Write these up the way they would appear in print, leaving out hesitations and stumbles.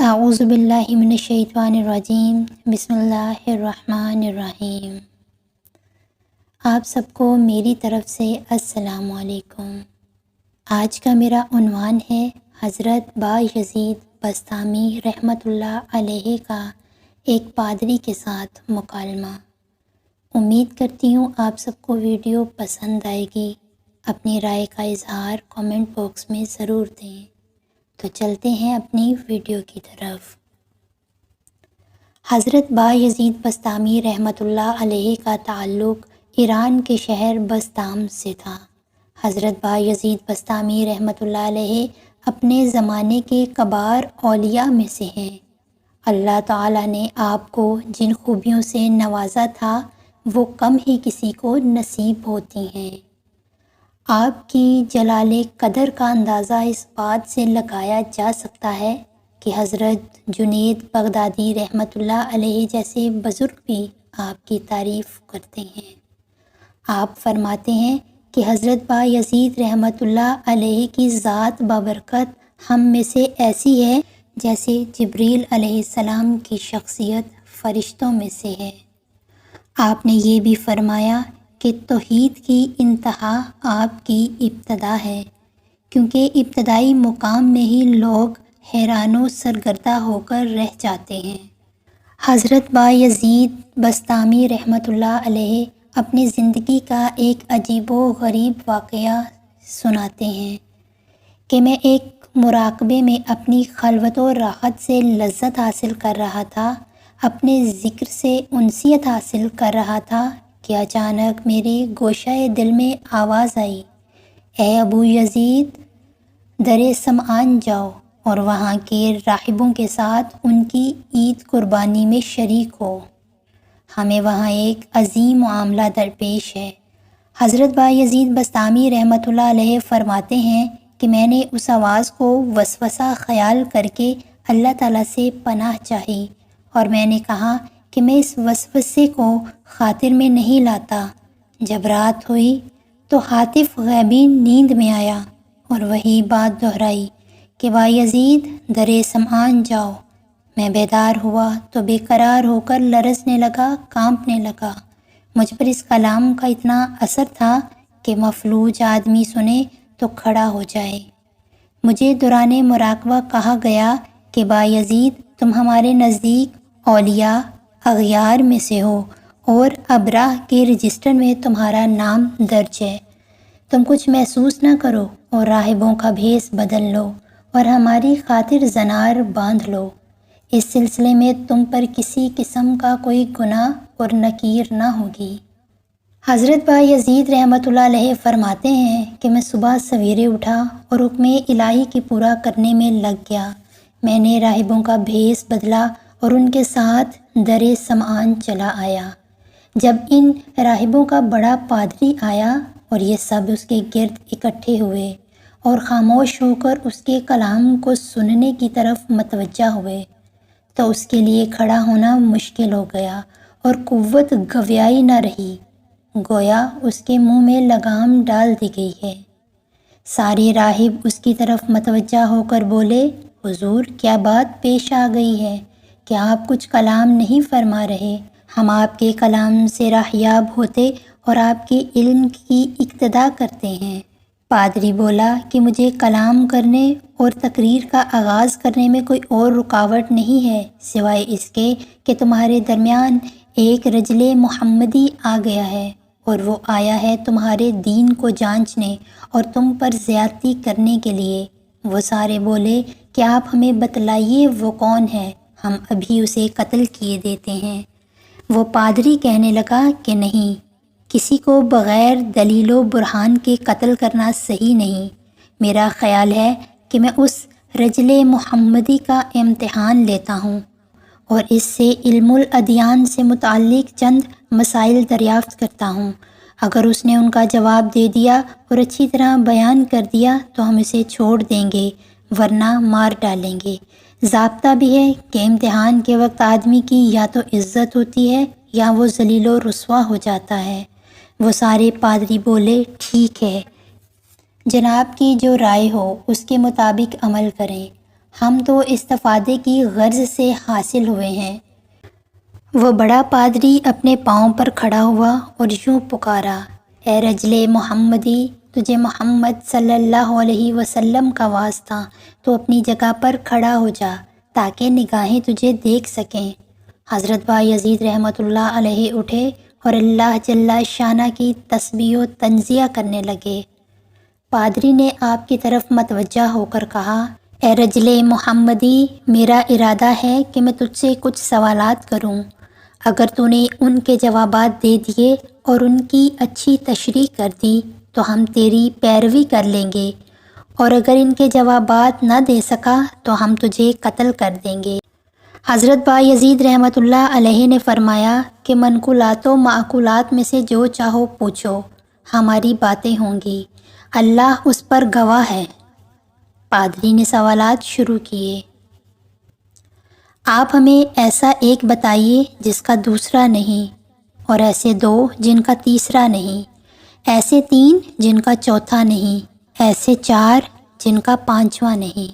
اعوذ باللہ من الشیطان الرجیم، بسم اللہ الرحمن الرحیم۔ آپ سب کو میری طرف سے السلام علیکم۔ آج کا میرا عنوان ہے حضرت بایزید بسطامی رحمۃ اللہ علیہ کا ایک پادری کے ساتھ مکالمہ۔ امید کرتی ہوں آپ سب کو ویڈیو پسند آئے گی۔ اپنی رائے کا اظہار کامنٹ باکس میں ضرور دیں۔ تو چلتے ہیں اپنی ویڈیو کی طرف۔ حضرت بایزید بسطامی رحمۃ اللہ علیہ کا تعلق ایران کے شہر بسطام سے تھا۔ حضرت بایزید بسطامی رحمۃ اللہ علیہ اپنے زمانے کے کبار اولیاء میں سے ہیں۔ اللہ تعالیٰ نے آپ کو جن خوبیوں سے نوازا تھا وہ کم ہی کسی کو نصیب ہوتی ہیں۔ آپ کی جلال قدر کا اندازہ اس بات سے لگایا جا سکتا ہے کہ حضرت جنید بغدادی رحمۃ اللہ علیہ جیسے بزرگ بھی آپ کی تعریف کرتے ہیں۔ آپ فرماتے ہیں کہ حضرت بایزید رحمۃ اللہ علیہ کی ذات بابرکت ہم میں سے ایسی ہے جیسے جبریل علیہ السلام کی شخصیت فرشتوں میں سے ہے۔ آپ نے یہ بھی فرمایا کہ توحید کی انتہا آپ کی ابتدا ہے، کیونکہ ابتدائی مقام میں ہی لوگ حیران و سرگردہ ہو کر رہ جاتے ہیں۔ حضرت بایزید بسطامی رحمۃ اللہ علیہ اپنی زندگی کا ایک عجیب و غریب واقعہ سناتے ہیں کہ میں ایک مراقبے میں اپنی خلوت و راحت سے لذت حاصل کر رہا تھا، اپنے ذکر سے انسیت حاصل کر رہا تھا کہ اچانک میرے گوشہ دل میں آواز آئی، اے ابو یزید، در سمعان جاؤ اور وہاں کے راہبوں کے ساتھ ان کی عید قربانی میں شریک ہو، ہمیں وہاں ایک عظیم معاملہ درپیش ہے۔ حضرت بایزید بسطامی رحمۃ اللہ علیہ فرماتے ہیں کہ میں نے اس آواز کو وسوسہ خیال کر کے اللہ تعالیٰ سے پناہ چاہی، اور میں نے کہا کہ میں اس وسوسے کو خاطر میں نہیں لاتا۔ جب رات ہوئی تو حاطف غیبی نیند میں آیا اور وہی بات دہرائی کہ بایزید در سمعان جاؤ۔ میں بیدار ہوا تو بے قرار ہو کر لرزنے لگا، کانپنے لگا۔ مجھ پر اس کلام کا اتنا اثر تھا کہ مفلوج آدمی سنے تو کھڑا ہو جائے۔ مجھے دوران مراقبہ کہا گیا کہ بایزید، تم ہمارے نزدیک اولیاء اغیار میں سے ہو اور ابراہ کے رجسٹر میں تمہارا نام درج ہے۔ تم کچھ محسوس نہ کرو اور راہبوں کا بھیس بدل لو اور ہماری خاطر زنار باندھ لو۔ اس سلسلے میں تم پر کسی قسم کا کوئی گناہ اور نکیر نہ ہوگی۔ حضرت بایزید رحمۃ اللہ علیہ فرماتے ہیں کہ میں صبح سویرے اٹھا اور حکم الہی کی پورا کرنے میں لگ گیا۔ میں نے راہبوں کا بھیس بدلا اور ان کے ساتھ در سمعان چلا آیا۔ جب ان راہبوں کا بڑا پادری آیا اور یہ سب اس کے گرد اکٹھے ہوئے اور خاموش ہو کر اس کے کلام کو سننے کی طرف متوجہ ہوئے، تو اس کے لیے کھڑا ہونا مشکل ہو گیا اور قوت گویائی نہ رہی، گویا اس کے منہ میں لگام ڈال دی گئی ہے۔ سارے راہب اس کی طرف متوجہ ہو کر بولے، حضور، کیا بات پیش آ گئی ہے کہ آپ کچھ کلام نہیں فرما رہے؟ ہم آپ کے کلام سے راہیاب ہوتے اور آپ کے علم کی اقتدا کرتے ہیں۔ پادری بولا کہ مجھے کلام کرنے اور تقریر کا آغاز کرنے میں کوئی اور رکاوٹ نہیں ہے سوائے اس کے کہ تمہارے درمیان ایک رجل محمدی آ گیا ہے، اور وہ آیا ہے تمہارے دین کو جانچنے اور تم پر زیادتی کرنے کے لیے۔ وہ سارے بولے کہ آپ ہمیں بتلائیے وہ کون ہے، ہم ابھی اسے قتل کیے دیتے ہیں۔ وہ پادری کہنے لگا کہ نہیں، کسی کو بغیر دلیل و برہان کے قتل کرنا صحیح نہیں۔ میرا خیال ہے کہ میں اس رجل محمدی کا امتحان لیتا ہوں اور اس سے علم الادیان سے متعلق چند مسائل دریافت کرتا ہوں۔ اگر اس نے ان کا جواب دے دیا اور اچھی طرح بیان کر دیا تو ہم اسے چھوڑ دیں گے، ورنہ مار ڈالیں گے۔ ضابطہ بھی ہے کہ امتحان کے وقت آدمی کی یا تو عزت ہوتی ہے یا وہ ذلیل و رسوا ہو جاتا ہے۔ وہ سارے پادری بولے، ٹھیک ہے، جناب کی جو رائے ہو اس کے مطابق عمل کریں۔ ہم تو استفادے کی غرض سے حاصل ہوئے ہیں۔ وہ بڑا پادری اپنے پاؤں پر کھڑا ہوا اور یوں پکارا، اے رجل محمدی، تجھے محمد صلی اللہ علیہ وسلم کا واسطہ، تو اپنی جگہ پر کھڑا ہو جا تاکہ نگاہیں تجھے دیکھ سکیں۔ حضرت بایزید رحمۃ اللہ علیہ اٹھے اور اللہ جل شانہ کی تسبیح و تنزیہ کرنے لگے۔ پادری نے آپ کی طرف متوجہ ہو کر کہا، اے رجل محمدی، میرا ارادہ ہے کہ میں تجھ سے کچھ سوالات کروں۔ اگر تو نے ان کے جوابات دے دیے اور ان کی اچھی تشریح کر دی تو ہم تیری پیروی کر لیں گے، اور اگر ان کے جوابات نہ دے سکا تو ہم تجھے قتل کر دیں گے۔ حضرت بایزید رحمۃ اللہ علیہ نے فرمایا کہ منقولات و معقولات میں سے جو چاہو پوچھو، ہماری باتیں ہوں گی، اللہ اس پر گواہ ہے۔ پادری نے سوالات شروع کیے۔ آپ ہمیں ایسا ایک بتائیے جس کا دوسرا نہیں، اور ایسے دو جن کا تیسرا نہیں، ایسے تین جن کا چوتھا نہیں، ایسے چار جن کا پانچواں نہیں،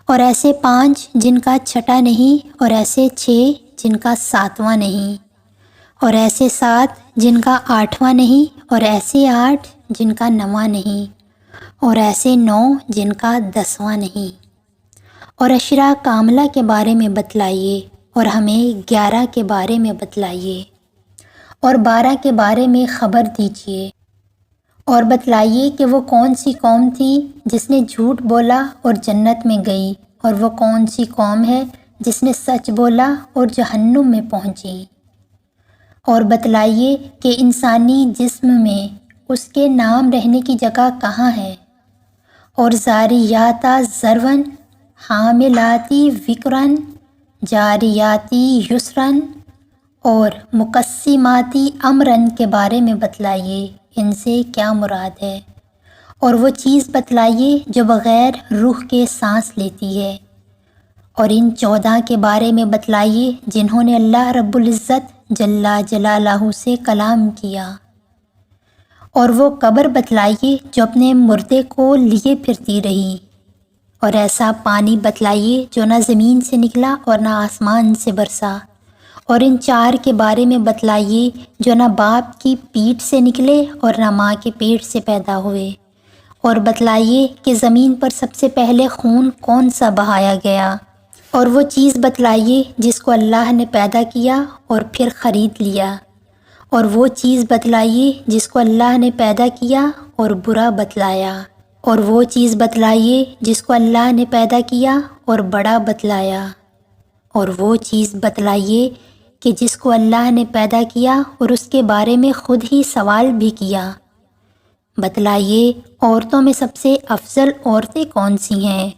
اور ایسے پانچ جن کا چھٹا نہیں، اور ایسے چھ جن کا ساتواں نہیں، اور ایسے سات جن کا آٹھواں نہیں، اور ایسے آٹھ جن کا نواں نہیں، اور ایسے 9 جن کا 10واں نہیں۔ اور عشرہ کاملہ کے بارے میں بتلائیے، اور ہمیں 11 کے بارے میں بتلائیے، اور 12 کے بارے میں خبر دیجیے، اور بتلائیے کہ وہ کون سی قوم تھی جس نے جھوٹ بولا اور جنت میں گئی، اور وہ کون سی قوم ہے جس نے سچ بولا اور جہنم میں پہنچی۔ اور بتلائیے کہ انسانی جسم میں اس کے نام رہنے کی جگہ کہاں ہے، اور زاریاتہ ذرون، حاملاتی وقرن، جاریاتی یسرن، اور مقسماتی امرن کے بارے میں بتلائیے، ان سے کیا مراد ہے۔ اور وہ چیز بتلائیے جو بغیر روح کے سانس لیتی ہے، اور ان 14 کے بارے میں بتلائیے جنہوں نے اللہ رب العزت جل جلالہ سے کلام کیا۔ اور وہ قبر بتلائیے جو اپنے مردے کو لیے پھرتی رہی، اور ایسا پانی بتلائیے جو نہ زمین سے نکلا اور نہ آسمان سے برسا۔ اور ان 4 کے بارے میں بتلائیے جو نہ باپ کی پیٹھ سے نکلے اور نہ ماں کے پیٹ سے پیدا ہوئے۔ اور بتلائیے کہ زمین پر سب سے پہلے خون کون سا بہایا گیا۔ اور وہ چیز بتلائیے جس کو اللہ نے پیدا کیا اور پھر خرید لیا۔ اور وہ چیز بتلائیے جس کو اللہ نے پیدا کیا اور برا بتلایا۔ اور وہ چیز بتلائیے جس کو اللہ نے پیدا کیا اور بڑا بتلایا۔ اور وہ چیز بتلائیے کہ جس کو اللہ نے پیدا کیا اور اس کے بارے میں خود ہی سوال بھی کیا۔ بتلائیے عورتوں میں سب سے افضل عورتیں کون سی ہیں،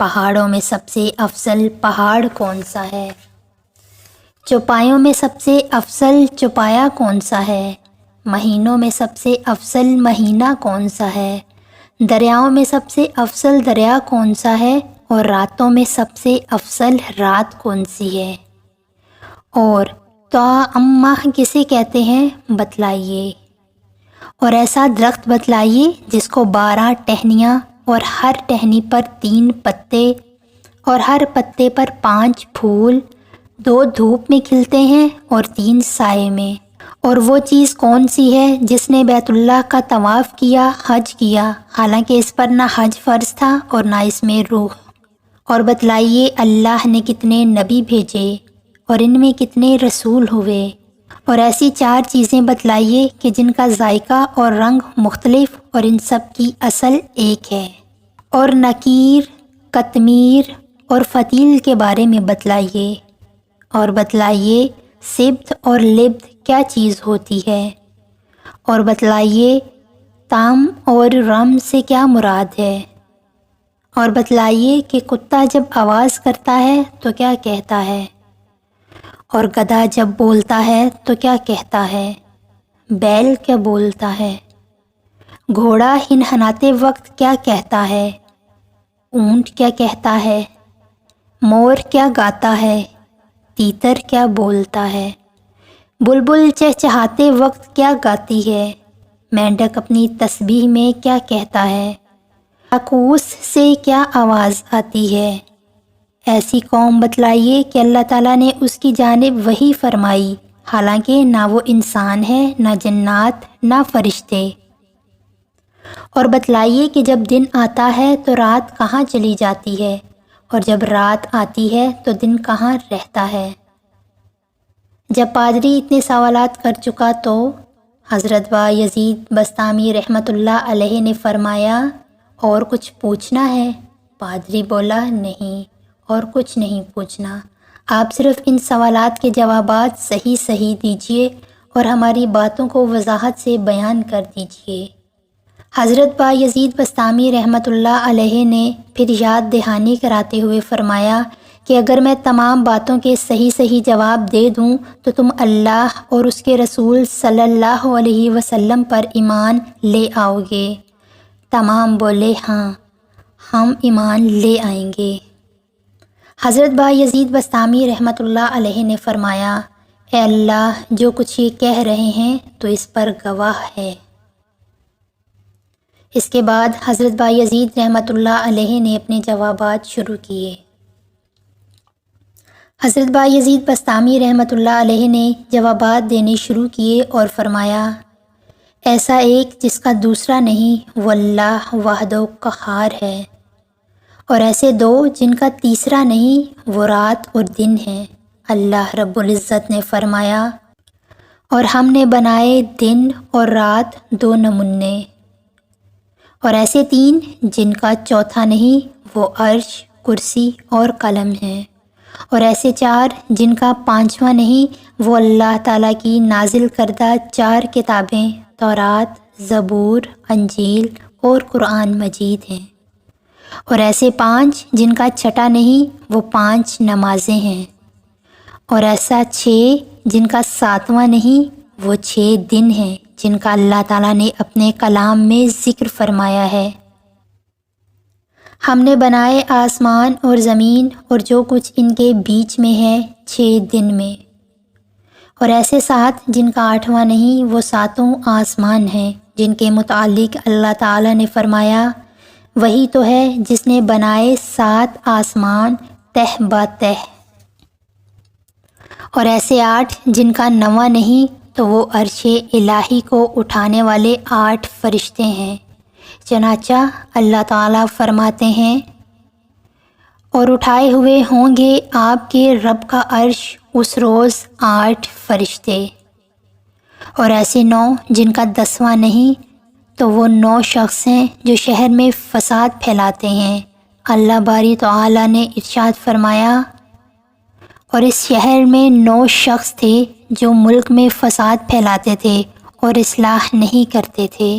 پہاڑوں میں سب سے افضل پہاڑ کون سا ہے، چوپایوں میں سب سے افضل چوپایا کون سا ہے، مہینوں میں سب سے افضل مہینہ کون سا ہے، دریاؤں میں سب سے افضل دریا کون سا ہے، اور راتوں میں سب سے افضل رات کون سی ہے۔ اور توأمہ کسے کہتے ہیں بتلائیے۔ اور ایسا درخت بتلائیے جس کو 12 ٹہنیاں، اور ہر ٹہنی پر 3 پتے، اور ہر پتے پر 5 پھول، 2 دھوپ میں کھلتے ہیں اور 3 سائے میں۔ اور وہ چیز کون سی ہے جس نے بیت اللہ کا طواف کیا، حج کیا، حالانکہ اس پر نہ حج فرض تھا اور نہ اس میں روح۔ اور بتلائیے اللہ نے کتنے نبی بھیجے اور ان میں کتنے رسول ہوئے۔ اور ایسی 4 چیزیں بتلائیے کہ جن کا ذائقہ اور رنگ مختلف اور ان سب کی اصل ایک ہے۔ اور نکیر، قطمیر اور فتیل کے بارے میں بتلائیے۔ اور بتلائیے سبت اور لبت کیا چیز ہوتی ہے۔ اور بتلائیے تام اور رم سے کیا مراد ہے۔ اور بتلائیے کہ کتا جب آواز کرتا ہے تو کیا کہتا ہے، اور گدھا جب بولتا ہے تو کیا کہتا ہے، بیل کیا بولتا ہے، گھوڑا ہنہناتے وقت کیا کہتا ہے، اونٹ کیا کہتا ہے، مور کیا گاتا ہے، تیتر کیا بولتا ہے، بلبل چہچہاتے وقت کیا گاتی ہے، مینڈک اپنی تسبیح میں کیا کہتا ہے، کاکوس سے کیا آواز آتی ہے، ایسی قوم بتلائیے کہ اللہ تعالیٰ نے اس کی جانب وحی فرمائی، حالانکہ نہ وہ انسان ہے، نہ جنات، نہ فرشتے۔ اور بتلائیے کہ جب دن آتا ہے تو رات کہاں چلی جاتی ہے، اور جب رات آتی ہے تو دن کہاں رہتا ہے۔ جب پادری اتنے سوالات کر چکا تو حضرت با یزید بسطامی رحمۃ اللہ علیہ نے فرمایا، اور کچھ پوچھنا ہے؟ پادری بولا، نہیں، اور کچھ نہیں پوچھنا، آپ صرف ان سوالات کے جوابات صحیح دیجئے اور ہماری باتوں کو وضاحت سے بیان کر دیجئے۔ حضرت با یزید بسطامی رحمۃ اللہ علیہ نے پھر یاد دہانی کراتے ہوئے فرمایا کہ اگر میں تمام باتوں کے صحیح جواب دے دوں تو تم اللہ اور اس کے رسول صلی اللہ علیہ وسلم پر ایمان لے آؤ گے۔ تمام بولے، ہاں، ہم ایمان لے آئیں گے۔ حضرت با یزید بسطامی رحمۃ اللہ علیہ نے فرمایا، اے اللہ، جو کچھ یہ کہہ رہے ہیں تو اس پر گواہ ہے۔ اس کے بعد حضرت با یزید رحمۃ اللہ علیہ نے اپنے جوابات شروع کیے۔ حضرت با یزید بسطامی رحمۃ اللہ علیہ نے جوابات دینے شروع کیے اور فرمایا، ایسا ایک جس کا دوسرا نہیں وہ اللہ وحدہ قہار ہے، اور ایسے دو جن کا تیسرا نہیں وہ رات اور دن ہے۔ اللہ رب العزت نے فرمایا، اور ہم نے بنائے دن اور رات دو نمونے، اور ایسے تین جن کا چوتھا نہیں وہ عرش، کرسی اور قلم ہے، اور ایسے چار جن کا پانچواں نہیں وہ اللہ تعالیٰ کی نازل کردہ چار کتابیں تورات، زبور، انجیل اور قرآن مجید ہیں، اور ایسے پانچ جن کا چھٹا نہیں وہ پانچ نمازیں ہیں، اور ایسا 6 جن کا 7واں نہیں وہ 6 دن ہیں جن کا اللہ تعالیٰ نے اپنے کلام میں ذکر فرمایا ہے۔ ہم نے بنائے آسمان اور زمین اور جو کچھ ان کے بیچ میں ہے 6 دن میں، اور ایسے 7 جن کا 8واں نہیں وہ 7 آسمان ہیں جن کے متعلق اللہ تعالیٰ نے فرمایا، وہی تو ہے جس نے بنائے 7 آسمان تہ با تہ، اور ایسے 8 جن کا 9واں نہیں تو وہ عرش الہی کو اٹھانے والے 8 فرشتے ہیں۔ چنانچہ اللہ تعالیٰ فرماتے ہیں، اور اٹھائے ہوئے ہوں گے آپ کے رب کا عرش اس روز 8 فرشتے، اور ایسے 9 جن کا 10واں نہیں تو وہ 9 شخص ہیں جو شہر میں فساد پھیلاتے ہیں۔ اللہ باری تعالیٰ نے ارشاد فرمایا، اور اس شہر میں 9 شخص تھے جو ملک میں فساد پھیلاتے تھے اور اصلاح نہیں کرتے تھے۔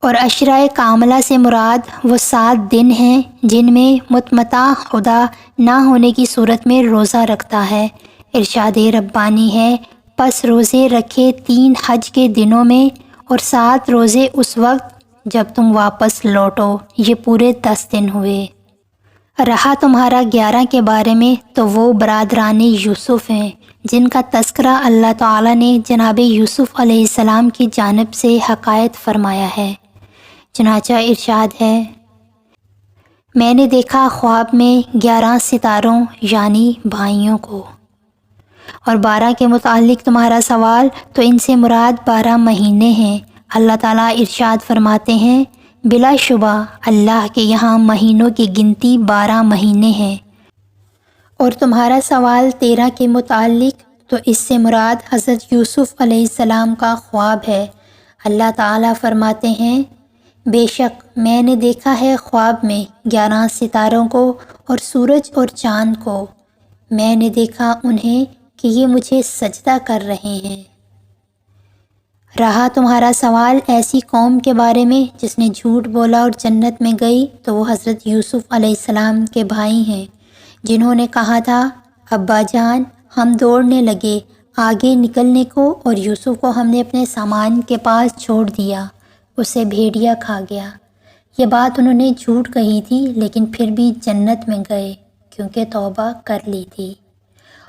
اور عشرۂ کاملہ سے مراد وہ 7 دن ہیں جن میں متمتع خدا نہ ہونے کی صورت میں روزہ رکھتا ہے۔ ارشاد ربانی ہے، پس روزے رکھے 3 حج کے دنوں میں اور 7 روزے اس وقت جب تم واپس لوٹو، یہ پورے 10 دن ہوئے۔ رہا تمہارا 11 کے بارے میں تو وہ برادران یوسف ہیں جن کا تذکرہ اللہ تعالیٰ نے جناب یوسف علیہ السلام کی جانب سے حکایت فرمایا ہے۔ چنانچہ ارشاد ہے، میں نے دیکھا خواب میں 11 ستاروں یعنی بھائیوں کو۔ اور 12 کے متعلق تمہارا سوال تو ان سے مراد 12 مہینے ہیں۔ اللہ تعالیٰ ارشاد فرماتے ہیں، بلا شبہ اللہ کے یہاں مہینوں کی گنتی 12 مہینے ہیں۔ اور تمہارا سوال 13 کے متعلق تو اس سے مراد حضرت یوسف علیہ السلام کا خواب ہے۔ اللہ تعالیٰ فرماتے ہیں، بے شک میں نے دیکھا ہے خواب میں 11 ستاروں کو اور سورج اور چاند کو، میں نے دیکھا انہیں کہ یہ مجھے سجدہ کر رہے ہیں۔ رہا تمہارا سوال ایسی قوم کے بارے میں جس نے جھوٹ بولا اور جنت میں گئی، تو وہ حضرت یوسف علیہ السلام کے بھائی ہیں جنہوں نے کہا تھا، ابا جان ہم دوڑنے لگے آگے نکلنے کو اور یوسف کو ہم نے اپنے سامان کے پاس چھوڑ دیا، اسے بھیڑیا کھا گیا۔ یہ بات انہوں نے جھوٹ کہی تھی لیکن پھر بھی جنت میں گئے کیونکہ توبہ کر لی تھی۔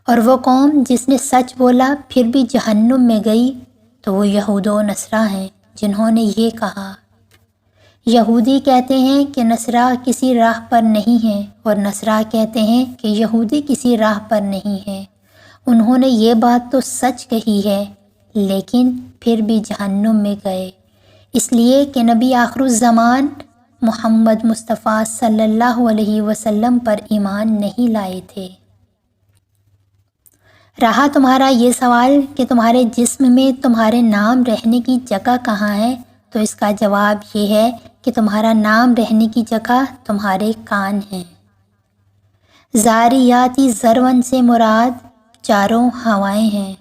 اور وہ قوم جس نے سچ بولا پھر بھی جہنم میں گئی تو وہ یہود و نصارہ ہیں جنہوں نے یہ کہا، یہودی کہتے ہیں کہ نصرہ کسی راہ پر نہیں ہے، اور نصرہ کہتے ہیں کہ یہودی کسی راہ پر نہیں ہے۔ انہوں نے یہ بات تو سچ کہی ہے، لیکن پھر بھی جہنم میں گئے، اس لیے کہ نبی آخر الزمان محمد مصطفیٰ صلی اللہ علیہ وسلم پر ایمان نہیں لائے تھے۔ رہا تمہارا یہ سوال کہ تمہارے جسم میں تمہارے نام رہنے کی جگہ کہاں ہے، تو اس کا جواب یہ ہے کہ تمہارا نام رہنے کی جگہ تمہارے کان ہیں۔ زاریاتی ذرون سے مراد چاروں ہوائیں ہیں،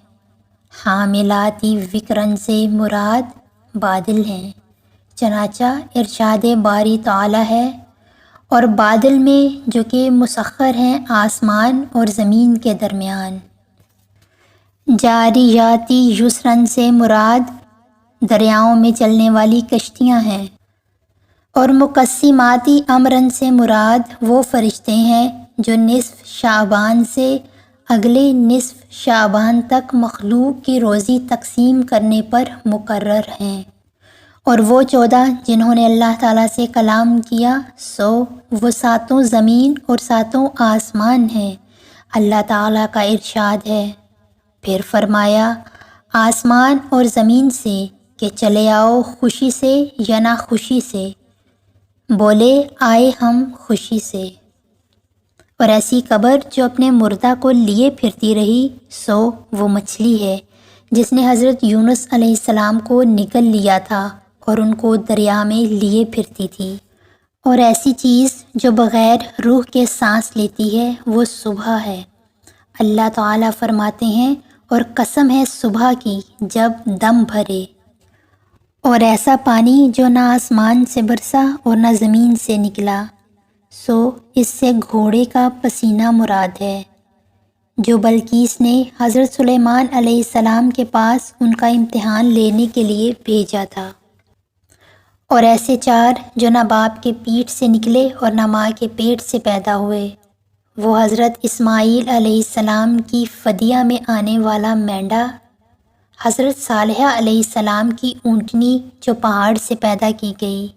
حاملاتی وکرن سے مراد بادل ہیں، چنانچہ ارشاد باری تعالی ہے، اور بادل میں جو کہ مسخر ہیں آسمان اور زمین کے درمیان۔ جاریاتی یسرن سے مراد دریاؤں میں چلنے والی کشتیاں ہیں، اور مقسماتی امرن سے مراد وہ فرشتے ہیں جو نصف شعبان سے اگلے نصف شعبان تک مخلوق کی روزی تقسیم کرنے پر مقرر ہیں، اور وہ 14 جنہوں نے اللہ تعالیٰ سے کلام کیا، سو وہ 7 زمین اور 7 آسمان ہیں۔ اللہ تعالیٰ کا ارشاد ہے، پھر فرمایا آسمان اور زمین سے کہ چلے آؤ خوشی سے یا نہ خوشی سے، بولے آئے ہم خوشی سے۔ اور ایسی قبر جو اپنے مردہ کو لیے پھرتی رہی، سو وہ مچھلی ہے جس نے حضرت یونس علیہ السلام کو نگل لیا تھا اور ان کو دریا میں لیے پھرتی تھی۔ اور ایسی چیز جو بغیر روح کے سانس لیتی ہے، وہ صبح ہے۔ اللہ تعالیٰ فرماتے ہیں، اور قسم ہے صبح کی جب دم بھرے، اور ایسا پانی جو نہ آسمان سے برسا اور نہ زمین سے نکلا، سو اس سے گھوڑے کا پسینہ مراد ہے جو بلقیس نے حضرت سلیمان علیہ السلام کے پاس ان کا امتحان لینے کے لیے بھیجا تھا۔ اور ایسے 4 جو نہ باپ کے پیٹ سے نکلے اور نہ ماں کے پیٹ سے پیدا ہوئے، وہ حضرت اسماعیل علیہ السلام کی فدیہ میں آنے والا مینڈا، حضرت صالحہ علیہ السلام کی اونٹنی جو پہاڑ سے پیدا کی گئی،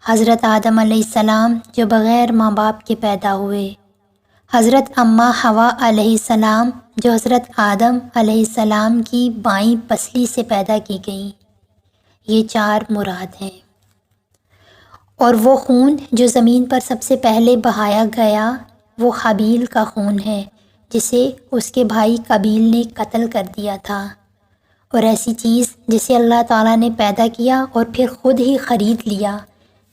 حضرت آدم علیہ السلام جو بغیر ماں باپ کے پیدا ہوئے، حضرت اماں حوا علیہ السلام جو حضرت آدم علیہ السلام کی بائیں پسلی سے پیدا کی گئیں، یہ 4 مراد ہیں۔ اور وہ خون جو زمین پر سب سے پہلے بہایا گیا، وہ حابیل کا خون ہے جسے اس کے بھائی قابیل نے قتل کر دیا تھا۔ اور ایسی چیز جسے اللہ تعالیٰ نے پیدا کیا اور پھر خود ہی خرید لیا،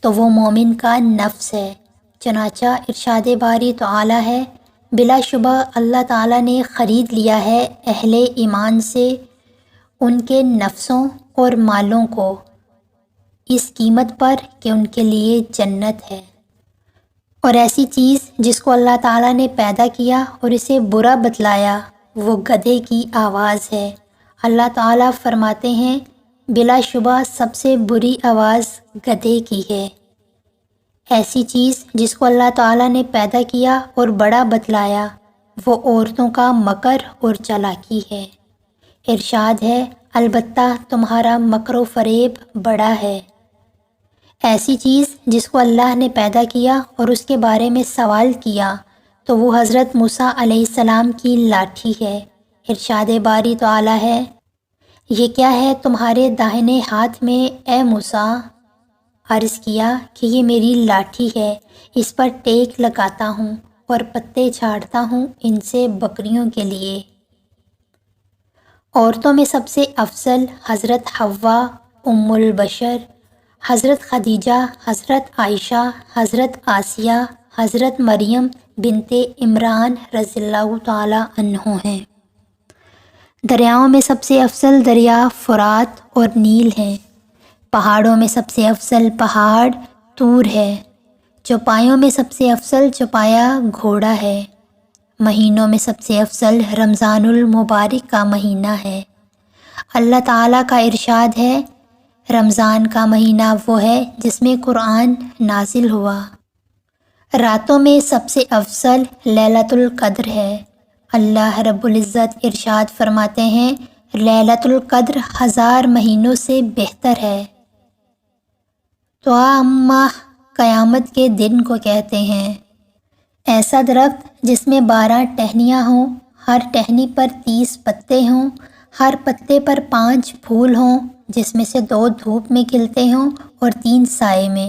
تو وہ مومن کا نفس ہے۔ چنانچہ ارشاد باری تعالیٰ ہے، بلا شبہ اللہ تعالیٰ نے خرید لیا ہے اہل ایمان سے ان کے نفسوں اور مالوں کو اس قیمت پر کہ ان کے لیے جنت ہے۔ اور ایسی چیز جس کو اللہ تعالیٰ نے پیدا کیا اور اسے برا بتلایا، وہ گدھے کی آواز ہے۔ اللہ تعالیٰ فرماتے ہیں، بلا شبہ سب سے بری آواز گدھے کی ہے۔ ایسی چیز جس کو اللہ تعالیٰ نے پیدا کیا اور بڑا بتلایا، وہ عورتوں کا مکر اور چالاکی ہے۔ ارشاد ہے، البتہ تمہارا مکر و فریب بڑا ہے۔ ایسی چیز جس کو اللہ نے پیدا کیا اور اس کے بارے میں سوال کیا، تو وہ حضرت موسیٰ علیہ السلام کی لاٹھی ہے۔ ارشاد باری تعالیٰ ہے، یہ کیا ہے تمہارے داہنے ہاتھ میں اے موسیٰ؟ عرض کیا کہ یہ میری لاٹھی ہے، اس پر ٹیک لگاتا ہوں اور پتے چھاڑتا ہوں ان سے بکریوں کے لیے۔ عورتوں میں سب سے افضل حضرت حوا ام البشر، حضرت خدیجہ، حضرت عائشہ، حضرت آسیہ، حضرت مریم بنت عمران رضی اللہ تعالی عنہ ہیں۔ دریاؤں میں سب سے افضل دریا فرات اور نیل ہیں۔ پہاڑوں میں سب سے افضل پہاڑ طور ہے۔ چوپایوں میں سب سے افضل چوپایا گھوڑا ہے۔ مہینوں میں سب سے افضل رمضان المبارک کا مہینہ ہے۔ اللہ تعالیٰ کا ارشاد ہے، رمضان کا مہینہ وہ ہے جس میں قرآن نازل ہوا۔ راتوں میں سب سے افضل لیلۃ القدر ہے۔ اللہ رب العزت ارشاد فرماتے ہیں، لیلۃ القدر 1000 مہینوں سے بہتر ہے۔ طعامہ قیامت کے دن کو کہتے ہیں۔ ایسا درخت جس میں 12 ٹہنیاں ہوں، ہر ٹہنی پر 30 پتے ہوں، ہر پتے پر 5 پھول ہوں، جس میں سے 2 دھوپ میں کھلتے ہوں اور 3 سائے میں۔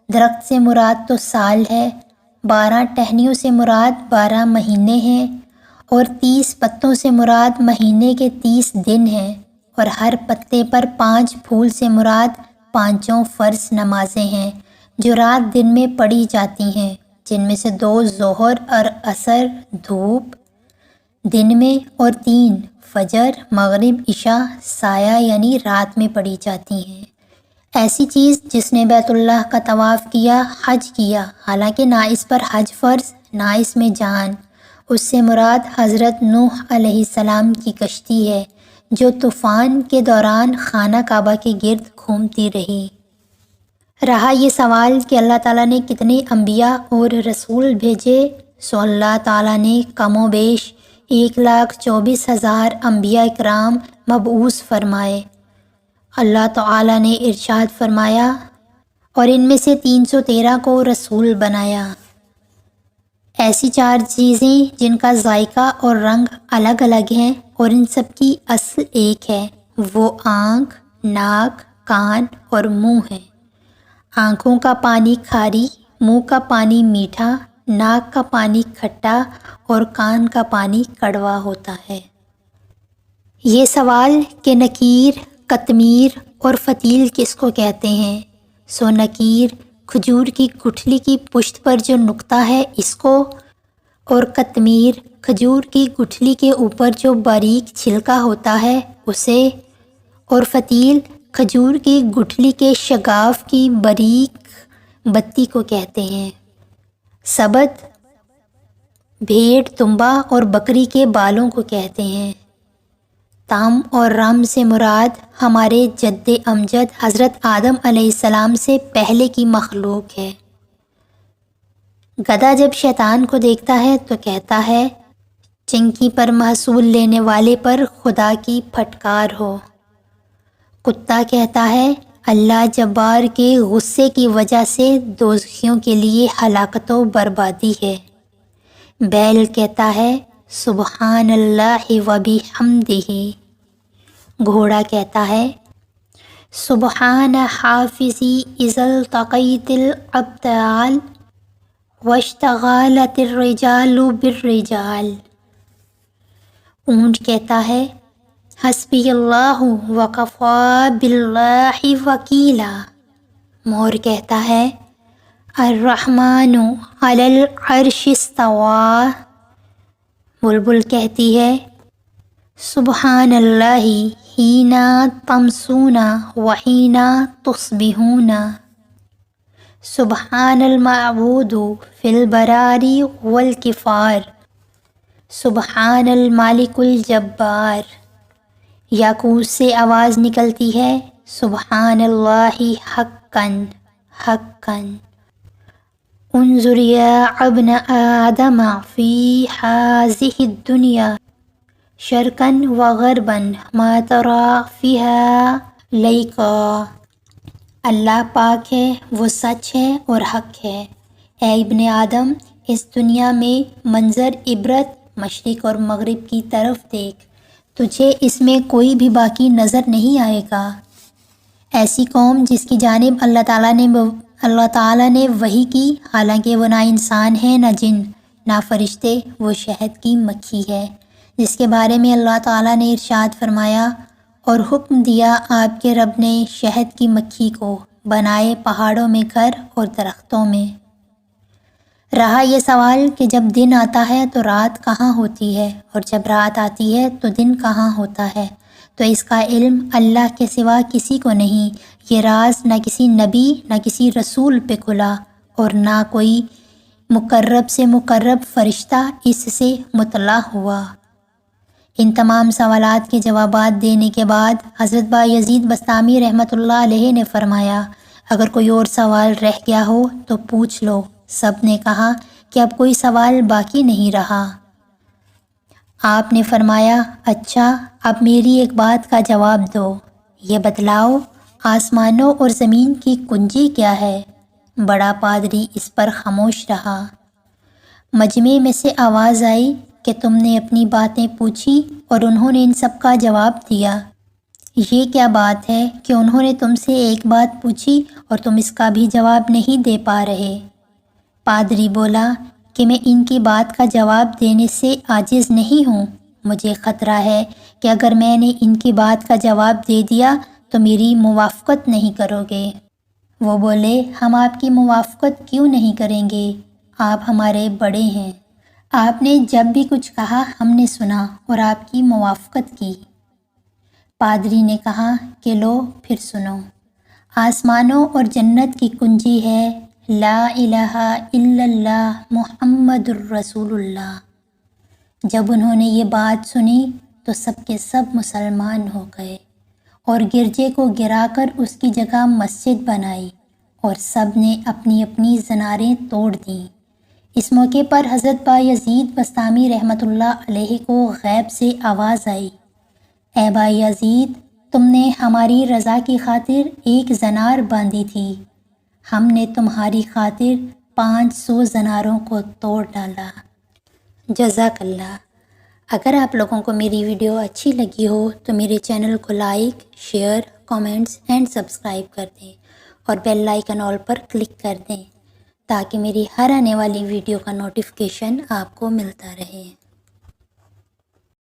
درخت سے مراد تو سال ہے، 12 ٹہنیوں سے مراد 12 مہینے ہیں، اور 30 پتوں سے مراد مہینے کے 30 دن ہیں، اور ہر پتے پر 5 پھول سے مراد 5 فرض نمازیں ہیں جو رات دن میں پڑھی جاتی ہیں، جن میں سے 2 ظہر اور عصر دھوپ دن میں، اور 3 فجر مغرب عشاء سایہ یعنی رات میں پڑھی جاتی ہیں۔ ایسی چیز جس نے بیت اللہ کا طواف کیا، حج کیا، حالانکہ نہ اس پر حج فرض نہ اس میں جان، اس سے مراد حضرت نوح علیہ السلام کی کشتی ہے جو طوفان کے دوران خانہ کعبہ کے گرد گھومتی رہی۔ رہا یہ سوال کہ اللہ تعالیٰ نے کتنے انبیاء اور رسول بھیجے، سو اللہ تعالیٰ نے کم و بیش 1,24,000 انبیاء اکرام مبعوث فرمائے۔ اللہ تعالیٰ نے ارشاد فرمایا، اور ان میں سے 313 کو رسول بنایا۔ ایسی 4 چیزیں جن کا ذائقہ اور رنگ الگ الگ ہیں اور ان سب کی اصل ایک ہے، وہ آنکھ، ناک، کان اور منہ ہیں۔ آنکھوں کا پانی کھاری، منہ کا پانی میٹھا، ناک کا پانی کھٹا اور کان کا پانی کڑوا ہوتا ہے۔ یہ سوال کہ نکیر، قطمیر اور فتیل کس کو کہتے ہیں؟ سو نکیر کھجور کی گٹھلی کی پشت پر جو نقطہ ہے اس کو، اور قطمیر کھجور کی گٹھلی کے اوپر جو باریک چھلکا ہوتا ہے اسے، اور فتیل کھجور کی گٹھلی کے شگاف کی باریک بتی کو کہتے ہیں۔ سبت بھیڑ، دمبا اور بکری کے بالوں کو کہتے ہیں۔ تام اور رم سے مراد ہمارے جد امجد حضرت آدم علیہ السلام سے پہلے کی مخلوق ہے۔ گدھا جب شیطان کو دیکھتا ہے تو کہتا ہے، چنکی پر محصول لینے والے پر خدا کی پھٹکار ہو۔ کتا کہتا ہے، اللہ جبار کے غصے کی وجہ سے دوزخیوں کے لیے ہلاکت و بربادی ہے۔ بیل کہتا ہے، سبحان اللہ و بحمدہ۔ گھوڑا کہتا ہے، سبحان حافظی اذا التقیت الابدال واشتغالت الرجال بالرجال۔ اونٹ کہتا ہے، حسبی اللہ وکفی باللہ وکیلا۔ مور کہتا ہے، الرحمن علی العرش استوی۔ بلبل کہتی ہے، سبحان اللہ حین تمسون وحین تصبحون۔ سبحان المعبود فی البرار والکفار، سبحان المالک الجبار۔ یاقوت سے آواز نکلتی ہے، سبحان اللہ حقا حقا۔ انظر یا ابن آدم فی ہذہ الدنیا شرقا وغربا ما تری فیہا لیقا۔ اللہ پاک ہے، وہ سچ ہے اور حق ہے۔ اے ابن آدم، اس دنیا میں منظر عبرت مشرق اور مغرب کی طرف دیکھ، تجھے اس میں کوئی بھی باقی نظر نہیں آئے گا۔ ایسی قوم جس کی جانب اللہ تعالیٰ نے وحی کی، حالانکہ وہ نہ انسان ہے نہ جن نہ فرشتے، وہ شہد کی مکھی ہے، جس کے بارے میں اللہ تعالیٰ نے ارشاد فرمایا، اور حکم دیا آپ کے رب نے شہد کی مکھی کو، بنائے پہاڑوں میں گھر اور درختوں میں۔ رہا یہ سوال کہ جب دن آتا ہے تو رات کہاں ہوتی ہے، اور جب رات آتی ہے تو دن کہاں ہوتا ہے، تو اس کا علم اللہ کے سوا کسی کو نہیں۔ یہ راز نہ کسی نبی نہ کسی رسول پہ کھلا، اور نہ کوئی مقرب سے مقرب فرشتہ اس سے مطلع ہوا۔ ان تمام سوالات کے جوابات دینے کے بعد حضرت بایزید بسطامی رحمۃ اللہ علیہ نے فرمایا، اگر کوئی اور سوال رہ گیا ہو تو پوچھ لو۔ سب نے کہا کہ اب کوئی سوال باقی نہیں رہا۔ آپ نے فرمایا، اچھا اب میری ایک بات کا جواب دو، یہ بتلاؤ آسمانوں اور زمین کی کنجی کیا ہے؟ بڑا پادری اس پر خاموش رہا۔ مجمع میں سے آواز آئی کہ تم نے اپنی باتیں پوچھی اور انہوں نے ان سب کا جواب دیا۔ یہ کیا بات ہے کہ انہوں نے تم سے ایک بات پوچھی اور تم اس کا بھی جواب نہیں دے پا رہے؟ پادری بولا کہ میں ان کی بات کا جواب دینے سے عاجز نہیں ہوں۔ مجھے خطرہ ہے کہ اگر میں نے ان کی بات کا جواب دے دیا تو میری موافقت نہیں کرو گے۔ وہ بولے، ہم آپ کی موافقت کیوں نہیں کریں گے؟ آپ ہمارے بڑے ہیں۔ آپ نے جب بھی کچھ کہا ہم نے سنا اور آپ کی موافقت کی۔ پادری نے کہا کہ لو پھر سنو۔ آسمانوں اور جنت کی کنجی ہے لا الہ الا اللہ محمد الرسول اللہ۔ جب انہوں نے یہ بات سنی تو سب کے سب مسلمان ہو گئے اور گرجے کو گرا کر اس کی جگہ مسجد بنائی اور سب نے اپنی اپنی زناریں توڑ دیں۔ اس موقع پر حضرت بایزید بسطامی رحمۃ اللہ علیہ کو غیب سے آواز آئی، اے بایزید، تم نے ہماری رضا کی خاطر ایک زنار باندھی تھی، ہم نے تمہاری خاطر 500 زناروں کو توڑ ڈالا۔ جزاک اللہ۔ اگر آپ لوگوں کو میری ویڈیو اچھی لگی ہو تو میرے چینل کو like, share, comments and subscribe کر دیں اور بیل آئیکن آل پر کلک کر دیں تاکہ میری ہر آنے والی ویڈیو کا نوٹیفیکیشن آپ کو ملتا رہے۔